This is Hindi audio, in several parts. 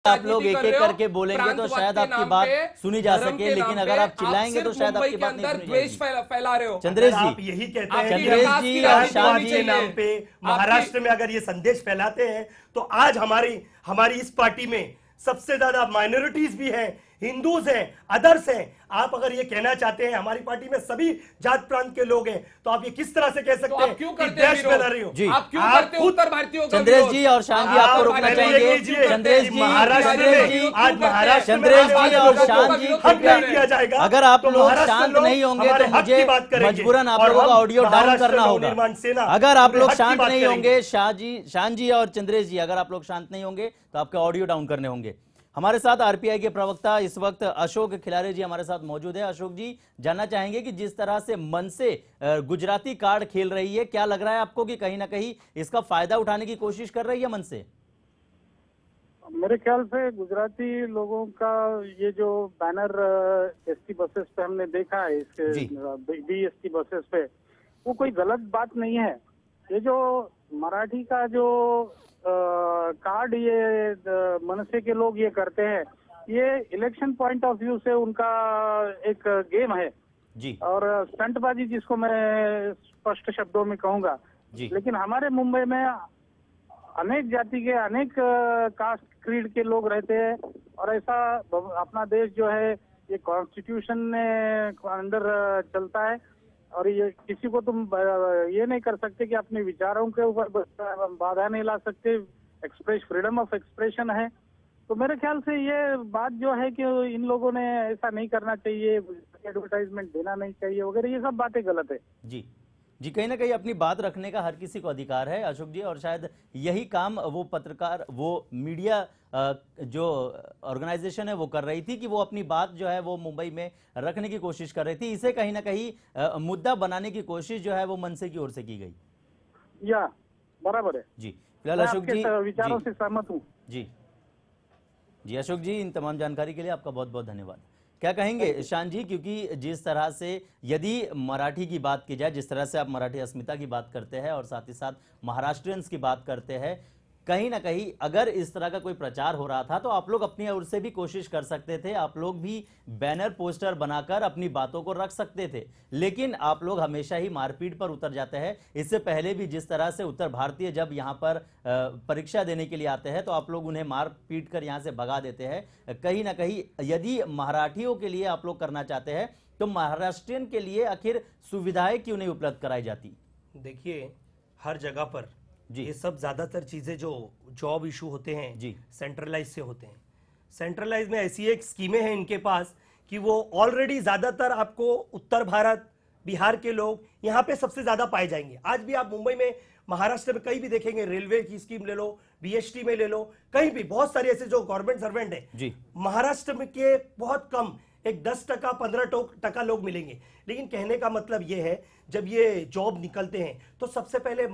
आप लोग एक एक करके बोलेंगे तो शायद आपकी बात सुनी जा सके, लेकिन अगर आप चिल्लाएंगे तो शायद आपकी बात नहीं सुनी जाएगी। फैला रहे हो चंद्रेश जी, आप यही कहते हैं चंद्रेश जी और शाह जी के नाम पे महाराष्ट्र में अगर ये संदेश फैलाते हैं तो आज हमारी इस पार्टी में सबसे ज्यादा माइनॉरिटीज भी हैं, हिंदूज हैं, अदर्स हैं। आप अगर ये कहना चाहते हैं हमारी पार्टी में सभी जात प्रांत के लोग हैं, तो आप ये किस तरह से कह सकते हैं क्यों कि करते देश फैला रही हो? जी, आप क्यों करते हो उत्तर भारतीयों का चंद्रेश विरोध? जी और शाह जी आपको रोकना चाहेंगे। चंद्रेश जी, महाराष्ट्र में आज महाराष्ट्र चंद्रेश जी और शाह जी, हक नहीं दिया जाएगा। अगर आप लोग शांत नहीं होंगे तो मुझे मजबूरन आप लोगों का ऑडियो डाउन करना होगा। अगर आप लोग शांत नहीं होंगे, शाह जी और चंद्रेश जी, अगर आप लोग शांत नहीं होंगे तो आपके ऑडियो डाउन करने होंगे। हमारे साथ आरपीआई के प्रवक्ता इस वक्त अशोक खिलारे जी हमारे साथ मौजूद है। अशोक जी, जानना चाहेंगे कि जिस तरह से मन से गुजराती कार्ड खेल रही है, क्या लग रहा है आपको कि कहीं ना कहीं इसका फायदा उठाने की कोशिश कर रही है मन से? मेरे ख्याल से गुजराती लोगों का ये जो बैनर एसटी बसेस पे हमने देखा है, इसके बीएसटी बसेस पे, वो कोई गलत बात नहीं है। ये जो मराठी का जो कार्ड ये मनसे के लोग ये करते हैं, ये इलेक्शन पॉइंट ऑफ व्यू से उनका एक गेम है जी, और स्टंटबाजी जिसको मैं स्पष्ट शब्दों में कहूंगा। लेकिन हमारे मुंबई में अनेक जाति के, अनेक कास्ट क्रीड के लोग रहते हैं और ऐसा अपना देश जो है ये कॉन्स्टिट्यूशन में अंडर चलता है और ये किसी को तुम ये नहीं कर सकते कि अपने विचारों के ऊपर बाधा नहीं ला सकते। फ्रीडम ऑफ एक्सप्रेशन है। तो मेरे ख्याल से ये बात जो है कि इन लोगों ने ऐसा नहीं करना चाहिए, एडवर्टाइजमेंट देना नहीं चाहिए वगैरह, ये सब बातें गलत है। जी, कहीं ना कहीं अपनी बात रखने का हर किसी को अधिकार है अशोक जी, और शायद यही काम वो पत्रकार, वो मीडिया जो ऑर्गेनाइजेशन है वो कर रही थी कि वो अपनी बात जो है वो मुंबई में रखने की कोशिश कर रही थी। इसे कहीं ना कहीं मुद्दा बनाने की कोशिश जो है वो मनसे की ओर से की गई। या बराबर है जी, फिलहाल अशोक जी विचारों से सहमत हूँ। जी अशोक जी, इन तमाम जानकारी के लिए आपका बहुत बहुत धन्यवाद। क्या कहेंगे शान जी, क्योंकि जिस तरह से यदि मराठी की बात की जाए, जिस तरह से आप मराठी अस्मिता की बात करते हैं और साथ ही साथ महाराष्ट्रियंस की बात करते हैं, कहीं ना कहीं अगर इस तरह का कोई प्रचार हो रहा था तो आप लोग अपनी ओर से भी कोशिश कर सकते थे, आप लोग भी बैनर पोस्टर बनाकर अपनी बातों को रख सकते थे, लेकिन आप लोग हमेशा ही मारपीट पर उतर जाते हैं। इससे पहले भी जिस तरह से उत्तर भारतीय जब यहाँ पर परीक्षा देने के लिए आते हैं तो आप लोग उन्हें मार पीट कर यहाँ से भगा देते हैं। कहीं ना कहीं यदि मराठियों के लिए आप लोग करना चाहते हैं तो महाराष्ट्रियन के लिए आखिर सुविधाएं क्यों नहीं उपलब्ध कराई जाती? देखिए, हर जगह पर ये सब ज्यादातर चीजें जो जॉब इशू होते हैं जी सेंट्रलाइज से होते हैं। सेंट्रलाइज में ऐसी एक स्कीमें हैं इनके पास कि वो ऑलरेडी ज्यादातर आपको उत्तर भारत, बिहार के लोग यहाँ पे सबसे ज्यादा पाए जाएंगे। आज भी आप मुंबई में, महाराष्ट्र में कहीं भी देखेंगे, रेलवे की स्कीम ले लो, बीएसटी में ले लो, कहीं भी बहुत सारे ऐसे जो गवर्नमेंट सर्वेंट है महाराष्ट्र में के बहुत कम, एक 10%, 15% लोग मिलेंगे। लेकिन कहने का मतलब ये है, जब ये जॉब निकलते हैं तो सबसे पहले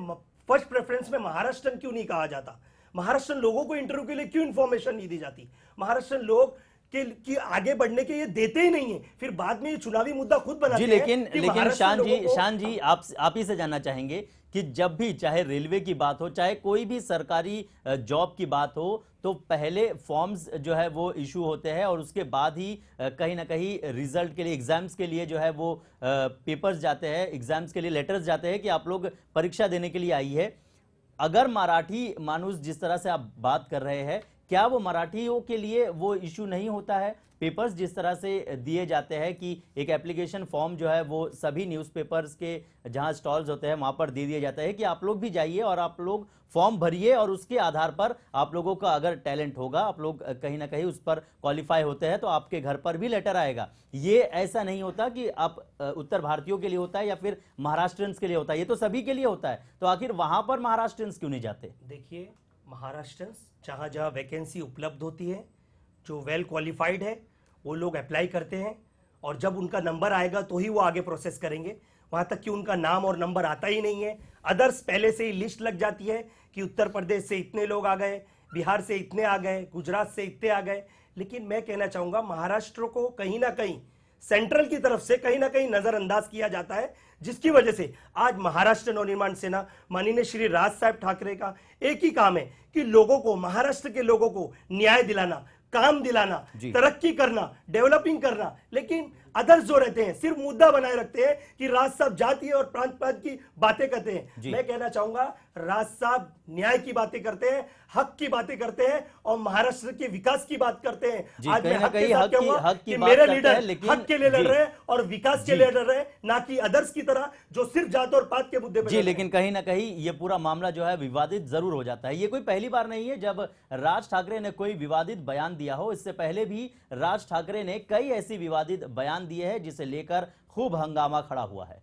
फर्स्ट प्रेफरेंस में महाराष्ट्र क्यों नहीं कहा जाता? महाराष्ट्र लोगों को इंटरव्यू के लिए क्यों इंफॉर्मेशन नहीं दी जाती? महाराष्ट्र लोग कि आगे बढ़ने के ये देते ही नहीं है, फिर बाद में ये चुनावी मुद्दा खुद बनाते हैं। लेकिन शान जी आप ही से जानना चाहेंगे कि जब भी चाहे रेलवे की बात हो, चाहे कोई भी सरकारी जॉब की बात हो, तो पहले फॉर्म्स जो है वो इशू होते हैं और उसके बाद ही कहीं ना कहीं रिजल्ट के लिए, एग्जाम्स के लिए जो है वो पेपर्स जाते हैं, एग्जाम्स के लिए लेटर्स जाते हैं कि आप लोग परीक्षा देने के लिए आई है। अगर मराठी मानुस जिस तरह से आप बात कर रहे हैं, क्या वो मराठियों के लिए वो इशू नहीं होता है? पेपर्स जिस तरह से दिए जाते हैं कि एक एप्लीकेशन फॉर्म जो है वो सभी न्यूज़पेपर्स के जहां स्टॉल्स होते हैं वहां पर दे दिया जाता है कि आप लोग भी जाइए और आप लोग फॉर्म भरिए और उसके आधार पर आप लोगों का अगर टैलेंट होगा, आप लोग कहीं ना कहीं उस पर क्वालिफाई होते हैं तो आपके घर पर भी लेटर आएगा। ये ऐसा नहीं होता कि आप उत्तर भारतीयों के लिए होता है या फिर महाराष्ट्रियंस के लिए होता है, ये तो सभी के लिए होता है। तो आखिर वहां पर महाराष्ट्रियंस क्यों नहीं जाते? देखिए, महाराष्ट्रियंस जहां जहां वैकेंसी उपलब्ध होती है, जो वेल क्वालिफाइड है वो लोग अप्लाई करते हैं और जब उनका नंबर आएगा तो ही वो आगे प्रोसेस करेंगे। वहां तक कि उनका नाम और नंबर आता ही नहीं है। अदर्स पहले से ही लिस्ट लग जाती है कि उत्तर प्रदेश से इतने लोग आ गए, बिहार से इतने आ गए, गुजरात से इतने आ गए। लेकिन मैं कहना चाहूंगा महाराष्ट्र को कहीं ना कहीं सेंट्रल की तरफ से कहीं ना कहीं नजरअंदाज किया जाता है, जिसकी वजह से आज महाराष्ट्र नवनिर्माण सेना माननीय श्री राज साहब ठाकरे का एक ही काम है कि लोगों को, महाराष्ट्र के लोगों को न्याय दिलाना, काम दिलाना, तरक्की करना, डेवलपिंग करना। लेकिन अदर्स जो रहते हैं सिर्फ मुद्दा बनाए रखते हैं कि राज साहब जाति और प्रांत की बातें करते हैं। मैं कहना चाहूंगा राज साहब न्याय की बातें करते हैं, हक की बातें करते हैं और महाराष्ट्र के विकास की बात करते हैं। आज मैं हक के साथ कहूंगा कि मेरे लीडर हक के लिए लड़ रहे हैं और विकास के लिए लड़ रहे हैं, ना कि अदर्स की तरह जो सिर्फ जात और पात के मुद्दे पर। जी, लेकिन कहीं ना कहीं ये पूरा मामला जो है विवादित जरूर हो जाता है। ये कोई पहली बार नहीं है जब राज ठाकरे ने कोई विवादित बयान दिया हो। इससे पहले भी राज ठाकरे ने कई ऐसी विवादित बयान दिए हैं जिसे लेकर खूब हंगामा खड़ा हुआ है।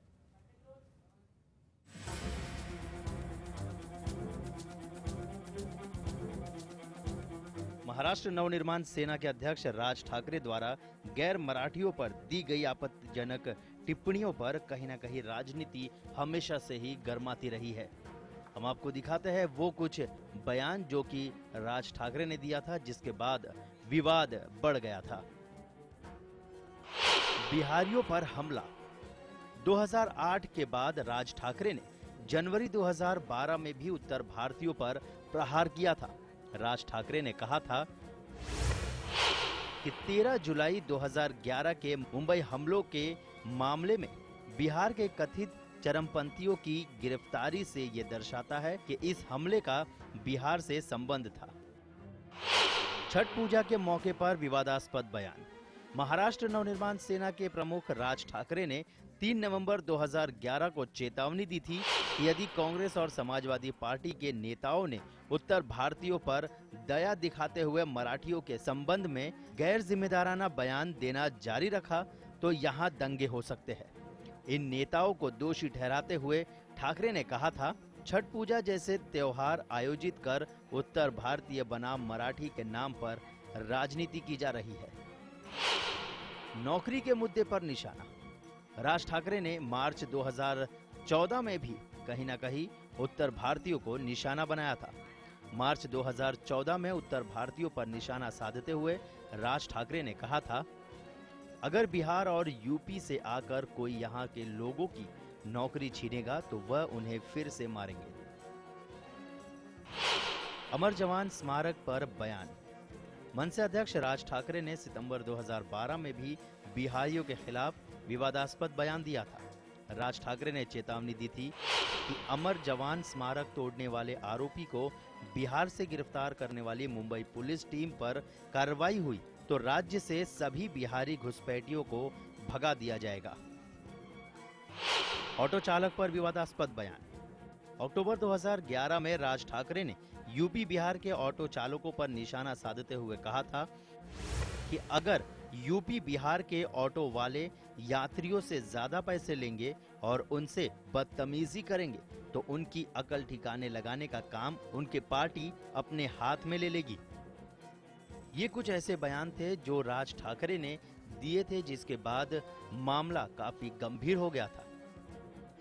महाराष्ट्र नवनिर्माण सेना के अध्यक्ष राज ठाकरे द्वारा गैर मराठियों पर दी गई आपत्तिजनक टिप्पणियों पर कहीं ना कहीं राजनीति हमेशा से ही गर्माती रही है। हम आपको दिखाते हैं वो कुछ बयान जो कि राज ठाकरे ने दिया था, जिसके बाद विवाद बढ़ गया था। बिहारियों पर हमला। 2008 के बाद राज ठाकरे ने जनवरी 2012 में भी उत्तर भारतीयों पर प्रहार किया था। राज ठाकरे ने कहा था कि 13 जुलाई 2011 के मुंबई हमलों के मामले में बिहार के कथित चरमपंथियों की गिरफ्तारी से यह दर्शाता है कि इस हमले का बिहार से संबंध था। छठ पूजा के मौके पर विवादास्पद बयान। महाराष्ट्र नवनिर्माण सेना के प्रमुख राज ठाकरे ने 3 नवंबर 2011 को चेतावनी दी थी कि यदि कांग्रेस और समाजवादी पार्टी के नेताओं ने उत्तर भारतीयों पर दया दिखाते हुए मराठियों के संबंध में गैर जिम्मेदाराना बयान देना जारी रखा तो यहां दंगे हो सकते हैं। इन नेताओं को दोषी ठहराते हुए ठाकरे ने कहा था, छठ पूजा जैसे त्योहार आयोजित कर उत्तर भारतीय बनाम मराठी के नाम पर राजनीति की जा रही है। नौकरी के मुद्दे पर निशाना। राज ठाकरे ने मार्च 2014 में भी कहीं ना कहीं उत्तर भारतीयों को निशाना बनाया था। मार्च 2014 में उत्तर भारतीयों पर निशाना साधते हुए राज ठाकरे ने कहा था, अगर बिहार और यूपी से आकर कोई यहाँ के लोगों की नौकरी छीनेगा तो वह उन्हें फिर से मारेंगे। अमर जवान स्मारक पर बयान। मनसे अध्यक्ष राज ठाकरे ने सितंबर 2012 में भी बिहारियों के खिलाफ विवादास्पद बयान दिया था। राज ठाकरे ने चेतावनी दी थी कि अमर जवान स्मारक तोड़ने वाले आरोपी को बिहार से गिरफ्तार करने वाली मुंबई पुलिस टीम पर कार्रवाई हुई तो राज्य से सभी बिहारी घुसपैठियों को भगा दिया जाएगा। ऑटो चालक पर विवादास्पद बयान। अक्टूबर 2011 में राज ठाकरे ने यूपी बिहार के ऑटो चालकों पर निशाना साधते हुए कहा था कि अगर यूपी बिहार के ऑटो वाले यात्रियों से ज्यादा पैसे लेंगे और उनसे बदतमीजी करेंगे तो उनकी अकल ठिकाने लगाने का काम उनके पार्टी अपने हाथ में ले लेगी। ये कुछ ऐसे बयान थे जो राज ठाकरे ने दिए थे, जिसके बाद मामला काफी गंभीर हो गया था।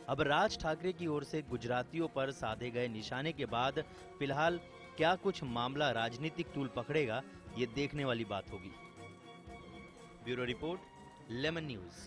अब राज ठाकरे की ओर से गुजरातियों पर साधे गए निशाने के बाद फिलहाल क्या कुछ मामला राजनीतिक तूल पकड़ेगा, ये देखने वाली बात होगी। Bureau report, lemon news.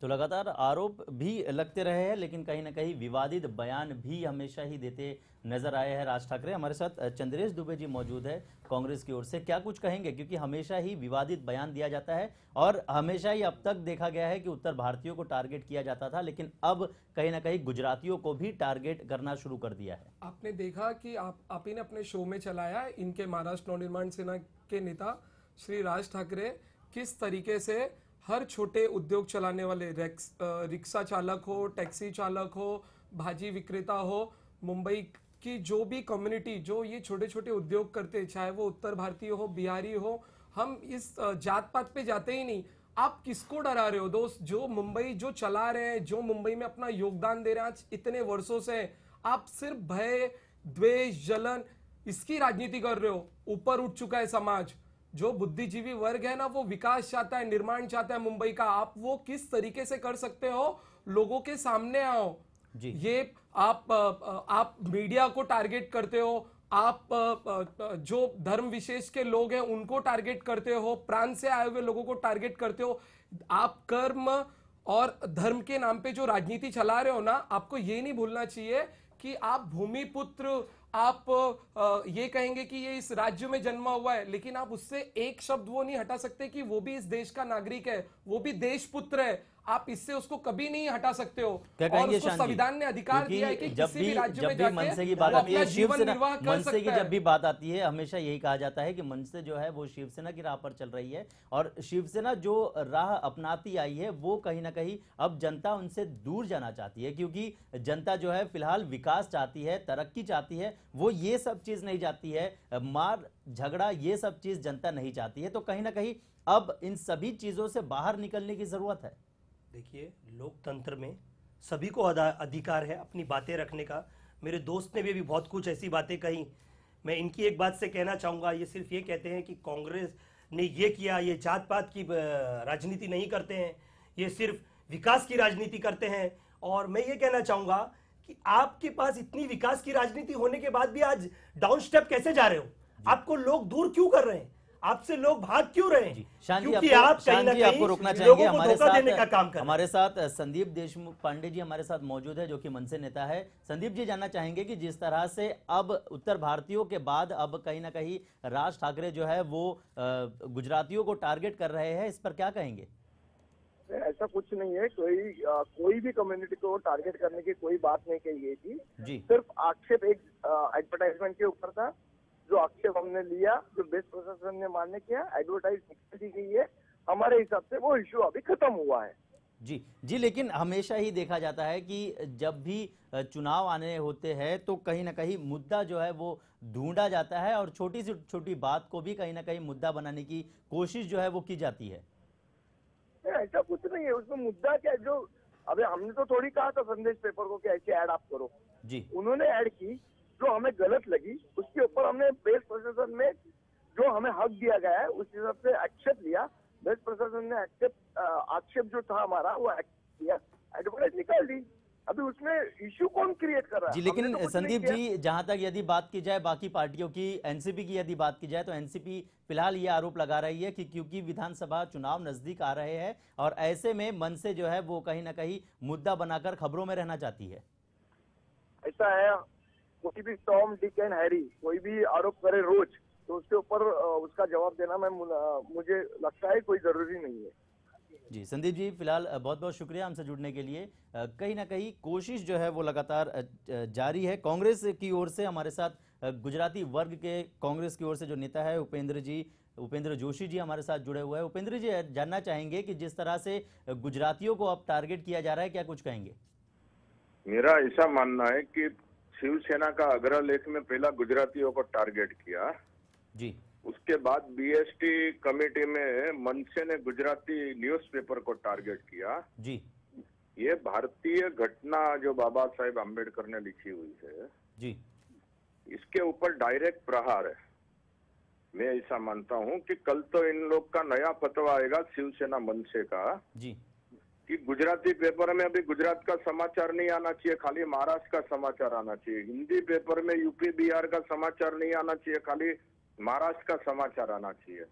तो लगातार आरोप भी लगते रहे हैं, लेकिन कहीं ना कहीं विवादित बयान भी हमेशा ही देते नजर आए हैं राज ठाकरे। हमारे साथ चंद्रेश दुबे जी मौजूद है कांग्रेस की ओर से। क्या कुछ कहेंगे, क्योंकि हमेशा ही विवादित बयान दिया जाता है और हमेशा ही अब तक देखा गया है कि उत्तर भारतीयों को टारगेट किया जाता था, लेकिन अब कहीं ना कहीं गुजरातियों को भी टारगेट करना शुरू कर दिया है। आपने देखा कि आप ही ने अपने शो में चलाया, इनके महाराष्ट्र नवनिर्माण सेना के नेता श्री राज ठाकरे किस तरीके से हर छोटे उद्योग चलाने वाले रिक्शा चालक हो, टैक्सी चालक हो, भाजी विक्रेता हो, मुंबई की जो भी कम्युनिटी जो ये छोटे छोटे उद्योग करते, चाहे वो उत्तर भारतीय हो, बिहारी हो, हम इस जात पात पे जाते ही नहीं। आप किसको डरा रहे हो दोस्त? जो मुंबई जो चला रहे हैं, जो मुंबई में अपना योगदान दे रहे हैं आज इतने वर्षों से, आप सिर्फ भय, द्वेष, जलन इसकी राजनीति कर रहे हो। ऊपर उठ चुका है समाज। जो बुद्धिजीवी वर्ग है ना, वो विकास चाहता है, निर्माण चाहता है मुंबई का। आप वो किस तरीके से कर सकते हो? लोगों के सामने आओ, ये आप मीडिया को टारगेट करते हो, आप जो धर्म विशेष के लोग हैं उनको टारगेट करते हो, प्रांत से आए हुए लोगों को टारगेट करते हो। आप कर्म और धर्म के नाम पे जो राजनीति चला रहे हो ना, आपको ये नहीं भूलना चाहिए कि आप भूमिपुत्र, आप ये कहेंगे कि ये इस राज्य में जन्मा हुआ है, लेकिन आप उससे एक शब्द वो नहीं हटा सकते कि वो भी इस देश का नागरिक है, वो भी देशपुत्र है। आप इससे उसको कभी नहीं हटा सकते हो। और उसको संविधान ने अधिकार दिया है कि किसी भी राज्य में जाके मनसे की बात आती है, शिवसेना मनसे की जब भी बात आती है हमेशा यही कहा जाता है कि मनसे जो है वो शिवसेना की राह पर चल रही है, और शिवसेना जो राह अपनाती आई है वो कहीं ना कहीं अब जनता उनसे दूर जाना चाहती है, क्योंकि जनता जो है फिलहाल विकास चाहती है, तरक्की चाहती है, वो ये सब चीज नहीं चाहती है, मार झगड़ा ये सब चीज जनता नहीं चाहती है। तो कहीं ना कहीं अब इन सभी चीजों से बाहर निकलने की जरूरत है। देखिए, लोकतंत्र में सभी को अधिकार है अपनी बातें रखने का। मेरे दोस्त ने भी बहुत कुछ ऐसी बातें कही। मैं इनकी एक बात से कहना चाहूँगा, ये सिर्फ ये कहते हैं कि कांग्रेस ने ये किया, ये जात पात की राजनीति नहीं करते हैं, ये सिर्फ विकास की राजनीति करते हैं। और मैं ये कहना चाहूँगा कि आपके पास इतनी विकास की राजनीति होने के बाद भी आज डाउन स्टेप कैसे जा रहे हो? आपको लोग दूर क्यों कर रहे हैं? आपसे लोग भाग क्यों रहे हैं? क्योंकि आप कहीं ना कहीं आपको रोकना चाहेंगे। हमारे साथ संदीप देशमुख पांडे जी हमारे साथ मौजूद है, जो कि मनसे नेता है। संदीप जी, जानना चाहेंगे कि जिस तरह से अब उत्तर भारतीयों के बाद अब कहीं ना कहीं राज ठाकरे जो है वो गुजरातियों को टारगेट कर रहे हैं, इस पर क्या कहेंगे? ऐसा कुछ नहीं है, कोई भी कम्युनिटी को टारगेट करने की कोई बात नहीं कही गई थी। सिर्फ आक्षेप एक एडवर्टाइजमेंट के ऊपर था, जो आक्षेप हमने लिया, जो बेस्ट प्रशासन ने मान्य किया, एडवर्टाइज की गई है, हमारे हिसाब से वो इश्यू अभी खत्म हुआ है। जी, लेकिन हमेशा ही देखा जाता है कि जब भी चुनाव आने होते हैं तो कहीं ना कहीं मुद्दा जो है वो ढूंढा जाता है, और छोटी से छोटी बात को भी कहीं ना कहीं मुद्दा बनाने की कोशिश जो है वो की जाती है। ऐसा कुछ नहीं है, उसमें मुद्दा क्या, जो अबे हमने तो थोड़ी कहा था संदेश पेपर को कि ऐसे ऐड आप करो जी, उन्होंने ऐड की, जो हमें गलत लगी उसके ऊपर हमने बेस्ट प्रशासन में जो हमें हक दिया गया है उस हिसाब से आक्षेप लिया। बेस्ट प्रशासन ने आक्षेप जो था हमारा वो एक्सेप्ट किया, एडवर्टाइज निकाल दी। अभी उसमें इश्यू कौन क्रिएट कर रहा है? जी, लेकिन तो संदीप जी, जहां तक यदि बात की जाए बाकी पार्टियों की, एनसीपी की यदि बात की जाए तो एनसीपी फिलहाल ये आरोप लगा रही है कि क्योंकि विधानसभा चुनाव नजदीक आ रहे हैं और ऐसे में मनसे जो है वो कहीं ना कहीं मुद्दा बनाकर खबरों में रहना चाहती है। ऐसा है, कोई भी टॉम डिक एंड हैरी कोई भी आरोप करे रोज, तो उसके ऊपर उसका जवाब देना मुझे लगता है कोई जरूरी नहीं है। जी, संदीप जी, फिलहाल बहुत बहुत शुक्रिया हमसे जुड़ने के लिए। कहीं ना कहीं कोशिश जो है वो लगातार जारी है। कांग्रेस की ओर से हमारे साथ गुजराती वर्ग के कांग्रेस की ओर से जो नेता है उपेंद्र जोशी जी हमारे साथ जुड़े हुए हैं। उपेंद्र जी, जानना चाहेंगे कि जिस तरह से गुजरातियों को अब टारगेट किया जा रहा है, क्या कुछ कहेंगे? मेरा ऐसा मानना है कि शिवसेना का अग्रलेख में पहला गुजरातियों को टारगेट किया जी, उसके बाद बीएसटी कमेटी में मनसे ने गुजराती न्यूज़पेपर को टारगेट किया जी। ये भारतीय घटना जो बाबा साहेब अम्बेडकर ने लिखी हुई है जी, इसके ऊपर डायरेक्ट प्रहार है। मैं ऐसा मानता हूं कि कल तो इन लोग का नया फतवा आएगा शिवसेना मनसे का जी, कि गुजराती पेपर में अभी गुजरात का समाचार नहीं आना चाहिए, खाली महाराष्ट्र का समाचार आना चाहिए। हिंदी पेपर में यूपी बिहार का समाचार नहीं आना चाहिए, खाली महाराष्ट्र का समाचार आना चाहिए।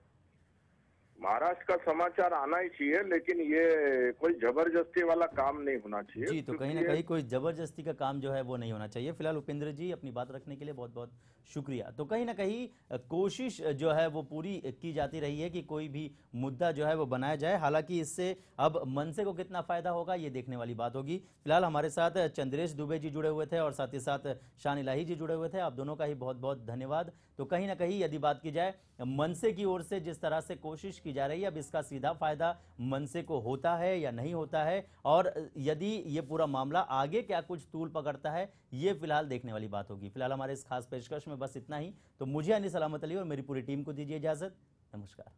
महाराष्ट्र का समाचार आना ही चाहिए, लेकिन ये कोई जबरदस्ती वाला काम नहीं होना चाहिए जी। तो कहीं ना कहीं कोई जबरदस्ती का काम जो है वो नहीं होना चाहिए। फिलहाल उपेंद्र जी, अपनी बात रखने के लिए बहुत बहुत शुक्रिया। तो कहीं ना कहीं कोशिश जो है वो पूरी की जाती रही है कि कोई भी मुद्दा जो है वो बनाया जाए। हालांकि इससे अब मनसे को कितना फायदा होगा ये देखने वाली बात होगी। फिलहाल हमारे साथ चंद्रेश दुबे जी जुड़े हुए थे और साथ ही साथ शान इलाही जी जुड़े हुए थे। आप दोनों का ही बहुत बहुत धन्यवाद। तो कहीं ना कहीं यदि बात की जाए मनसे की ओर से जिस तरह से कोशिश की जा रही है, अब इसका सीधा फायदा मनसे को होता है या नहीं होता है, और यदि ये पूरा मामला आगे क्या कुछ तूल पकड़ता है, ये फिलहाल देखने वाली बात होगी। फिलहाल हमारे इस खास पेशकश में बस इतना ही। तो मुझे यानी सलामत अली और मेरी पूरी टीम को दीजिए इजाजत। नमस्कार।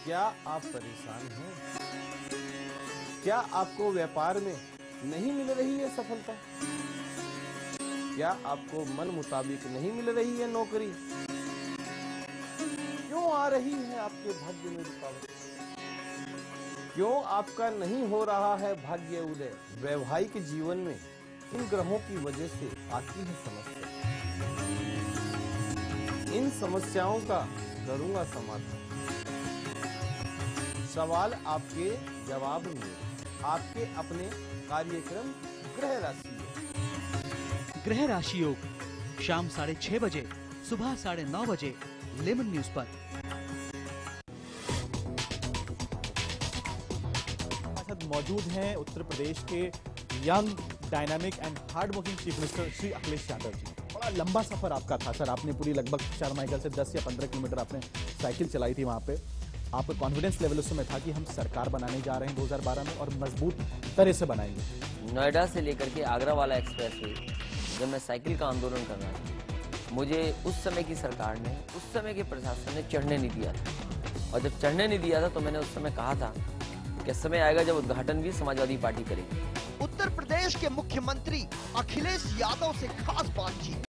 क्या आप परेशान हैं? क्या आपको व्यापार में नहीं मिल रही है सफलता? क्या आपको मन मुताबिक नहीं मिल रही है नौकरी? क्यों आ रही है आपके भाग्य में रुकावट? क्यों आपका नहीं हो रहा है भाग्य उदय? वैवाहिक जीवन में इन ग्रहों की वजह से आती है समस्या। इन समस्याओं का करूंगा समाधान। सवाल आपके जवाब में आपके अपने कार्यक्रम ग्रह राशि योग। ग्रह राशि योग शाम 6:30 बजे, सुबह 9:30 बजे लेमन न्यूज पर। मौजूद हैं उत्तर प्रदेश के young, dynamic and hard working chief minister Shri Akhilesh Yadav ji. बड़ा लंबा सफर आपका था सर, आपने पूरी लगभग शर्माइकल से 10 या 15 किलोमीटर आपने साइकिल चलाई थी वहाँ पे। आपका कॉन्फिडेंस लेवल उस समय था कि हम सरकार बनाने जा रहे हैं 2012 में और मजबूत तरह से बनाएंगे। नोएडा से लेकर के आगरा वाला एक्सप्रेस वे जब मैं साइकिल का आंदोलन कर रहा था, मुझे उस समय की सरकार ने, उस समय के प्रशासन ने चढ़ने नहीं दिया था। और जब चढ़ने नहीं दिया था तो मैंने उस समय कहा था कि समय आएगा जब उद्घाटन भी समाजवादी पार्टी करेगी। उत्तर प्रदेश के मुख्यमंत्री अखिलेश यादव से खास बातचीत।